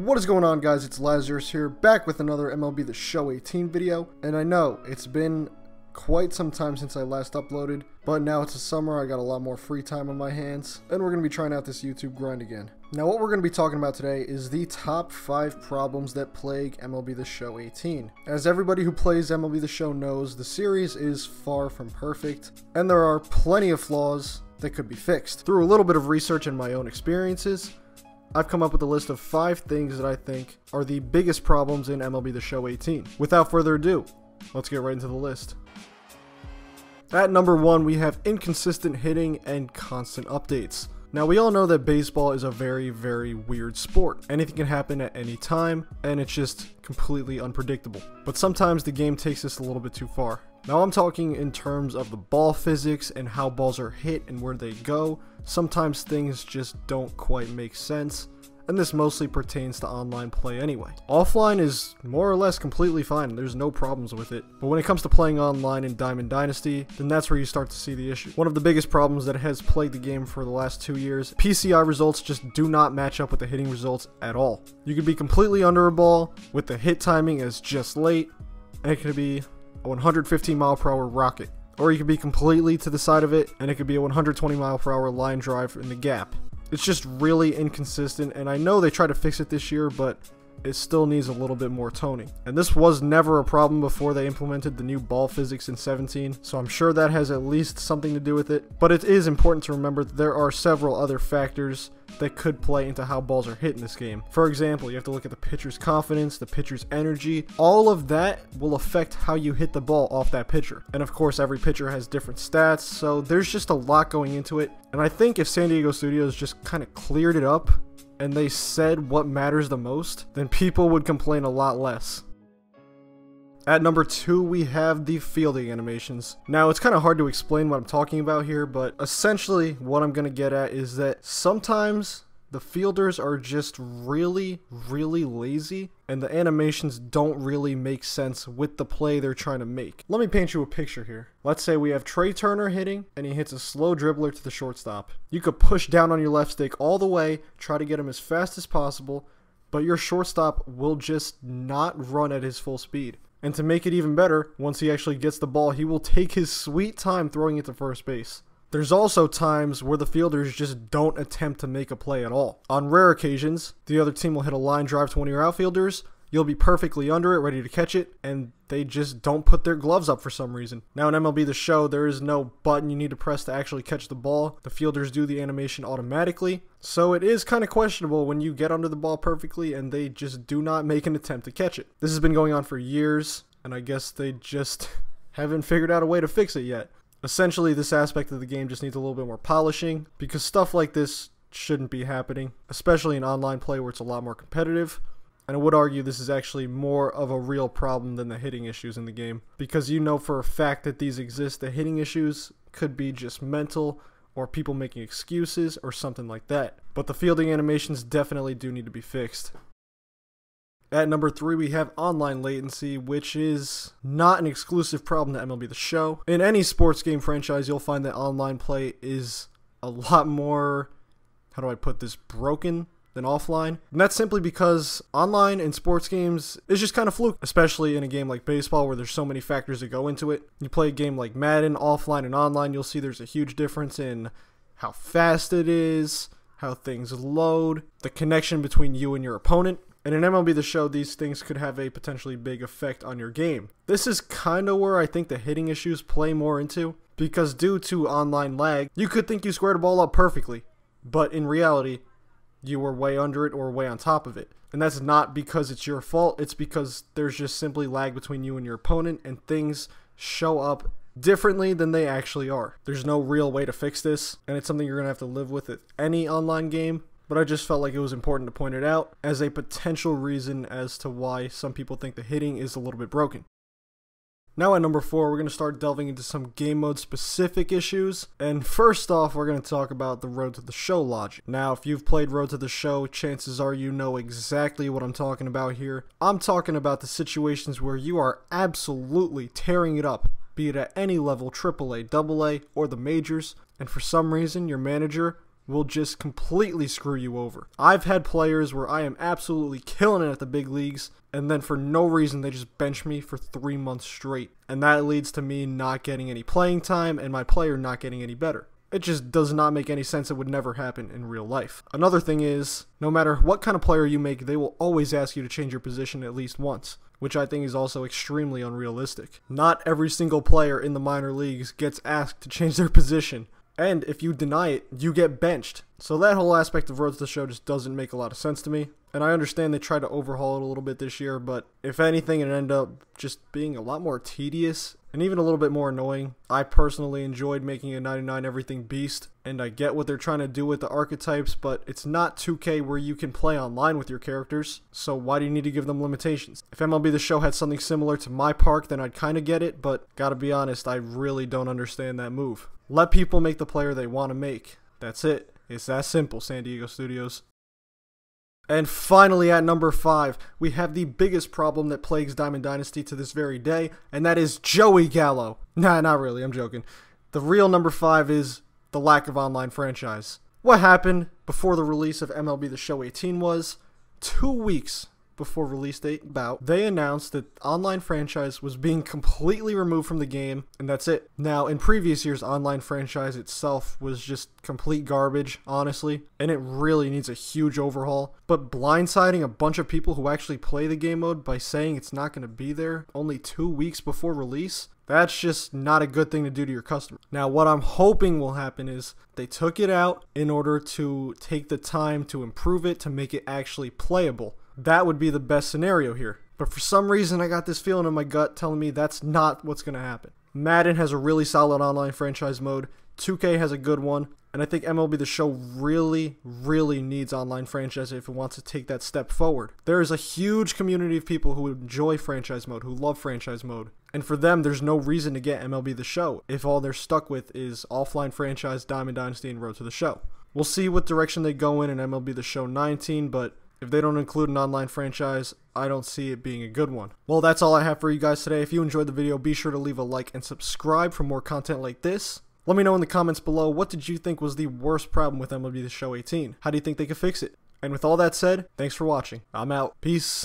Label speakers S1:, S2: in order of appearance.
S1: What is going on, guys? It's Lazarus here, back with another MLB The Show 18 video. And I know it's been quite some time since I last uploaded, but now it's the summer, I got a lot more free time on my hands, and we're going to be trying out this YouTube grind again. Now what we're going to be talking about today is the top 5 problems that plague MLB The Show 18. As everybody who plays MLB The Show knows, the series is far from perfect, and there are plenty of flaws that could be fixed. Through a little bit of research and my own experiences, I've come up with a list of 5 things that I think are the biggest problems in MLB The Show 18. Without further ado, let's get right into the list. At number 1, we have inconsistent hitting and constant updates. Now, we all know that baseball is a very, very weird sport. Anything can happen at any time, and it's just completely unpredictable. But sometimes the game takes this a little bit too far. Now, I'm talking in terms of the ball physics and how balls are hit and where they go. Sometimes things just don't quite make sense, and this mostly pertains to online play anyway. Offline is more or less completely fine, there's no problems with it. But when it comes to playing online in Diamond Dynasty, then that's where you start to see the issue. One of the biggest problems that has plagued the game for the last 2 years, PCI results just do not match up with the hitting results at all. You could be completely under a ball with the hit timing as just late, and it could be a 115 mile per hour rocket. Or you could be completely to the side of it, and it could be a 120 mile per hour line drive in the gap. It's just really inconsistent, and I know they tried to fix it this year, but it still needs a little bit more toning. And this was never a problem before they implemented the new ball physics in 17, so I'm sure that has at least something to do with it. But it is important to remember that there are several other factors that could play into how balls are hit in this game. For example, you have to look at the pitcher's confidence, the pitcher's energy. All of that will affect how you hit the ball off that pitcher. And of course, every pitcher has different stats, so there's just a lot going into it. And I think if San Diego Studios just kind of cleared it up and they said what matters the most, then people would complain a lot less. At number 2, we have the fielding animations. Now, it's kind of hard to explain what I'm talking about here, but essentially what I'm going to get at is that sometimes the fielders are just really, really lazy, and the animations don't really make sense with the play they're trying to make. Let me paint you a picture here. Let's say we have Trey Turner hitting, and he hits a slow dribbler to the shortstop. You could push down on your left stick all the way, try to get him as fast as possible, but your shortstop will just not run at his full speed. And to make it even better, once he actually gets the ball, he will take his sweet time throwing it to first base. There's also times where the fielders just don't attempt to make a play at all. On rare occasions, the other team will hit a line drive to one of your outfielders, you'll be perfectly under it, ready to catch it, and they just don't put their gloves up for some reason. Now in MLB The Show, there is no button you need to press to actually catch the ball. The fielders do the animation automatically, so it is kind of questionable when you get under the ball perfectly and they just do not make an attempt to catch it. This has been going on for years, and I guess they just haven't figured out a way to fix it yet. Essentially, this aspect of the game just needs a little bit more polishing, because stuff like this shouldn't be happening, especially in online play where it's a lot more competitive. And I would argue this is actually more of a real problem than the hitting issues in the game, because you know for a fact that these exist. The hitting issues could be just mental, or people making excuses, or something like that. But the fielding animations definitely do need to be fixed. At number 3, we have online latency, which is not an exclusive problem to MLB The Show. In any sports game franchise, you'll find that online play is a lot more, how do I put this, broken than offline. And that's simply because online in sports games is just kind of fluke, especially in a game like baseball where there's so many factors that go into it. You play a game like Madden, offline and online, you'll see there's a huge difference in how fast it is, how things load, the connection between you and your opponent. And in MLB The Show, these things could have a potentially big effect on your game. This is kind of where I think the hitting issues play more into, because due to online lag, you could think you squared a ball up perfectly, but in reality, you were way under it or way on top of it. And that's not because it's your fault, it's because there's just simply lag between you and your opponent, and things show up differently than they actually are. There's no real way to fix this, and it's something you're going to have to live with at any online game. But I just felt like it was important to point it out as a potential reason as to why some people think the hitting is a little bit broken. Now at number 4, we're going to start delving into some game mode specific issues. And first off, we're going to talk about the Road to the Show logic. Now, if you've played Road to the Show, chances are you know exactly what I'm talking about here. I'm talking about the situations where you are absolutely tearing it up, be it at any level, AAA, AA, or the majors, and for some reason your manager will just completely screw you over. I've had players where I am absolutely killing it at the big leagues, and then for no reason they just bench me for 3 months straight. And that leads to me not getting any playing time and my player not getting any better. It just does not make any sense. It would never happen in real life. Another thing is, no matter what kind of player you make, they will always ask you to change your position at least once, which I think is also extremely unrealistic. Not every single player in the minor leagues gets asked to change their position. And if you deny it, you get benched. So that whole aspect of Road to the Show just doesn't make a lot of sense to me. And I understand they tried to overhaul it a little bit this year, but if anything, it ended up just being a lot more tedious and even a little bit more annoying. I personally enjoyed making a 99 everything beast, and I get what they're trying to do with the archetypes, but it's not 2K where you can play online with your characters, so why do you need to give them limitations? If MLB The Show had something similar to My Park, then I'd kind of get it, but gotta be honest, I really don't understand that move. Let people make the player they want to make. That's it. It's that simple, San Diego Studios. And finally, at number 5, we have the biggest problem that plagues Diamond Dynasty to this very day, and that is Joey Gallo. Nah, not really, I'm joking. The real number 5 is the lack of online franchise. What happened before the release of MLB The Show 18 was 2 weeks before release date they announced that online franchise was being completely removed from the game, and that's it. Now, in previous years, online franchise itself was just complete garbage, honestly, and it really needs a huge overhaul. But blindsiding a bunch of people who actually play the game mode by saying it's not going to be there only 2 weeks before release, that's just not a good thing to do to your customer. Now, what I'm hoping will happen is they took it out in order to take the time to improve it, to make it actually playable. That would be the best scenario here. But for some reason, I got this feeling in my gut telling me that's not what's going to happen. Madden has a really solid online franchise mode. 2K has a good one. And I think MLB The Show really needs online franchise if it wants to take that step forward. There is a huge community of people who enjoy franchise mode, who love franchise mode. And for them, there's no reason to get MLB The Show if all they're stuck with is offline franchise, Diamond Dynasty, and Road to the Show. We'll see what direction they go in MLB The Show 19, but if they don't include an online franchise, I don't see it being a good one. Well, that's all I have for you guys today. If you enjoyed the video, be sure to leave a like and subscribe for more content like this. Let me know in the comments below, what did you think was the worst problem with MLB The Show 18? How do you think they could fix it? And with all that said, thanks for watching. I'm out. Peace.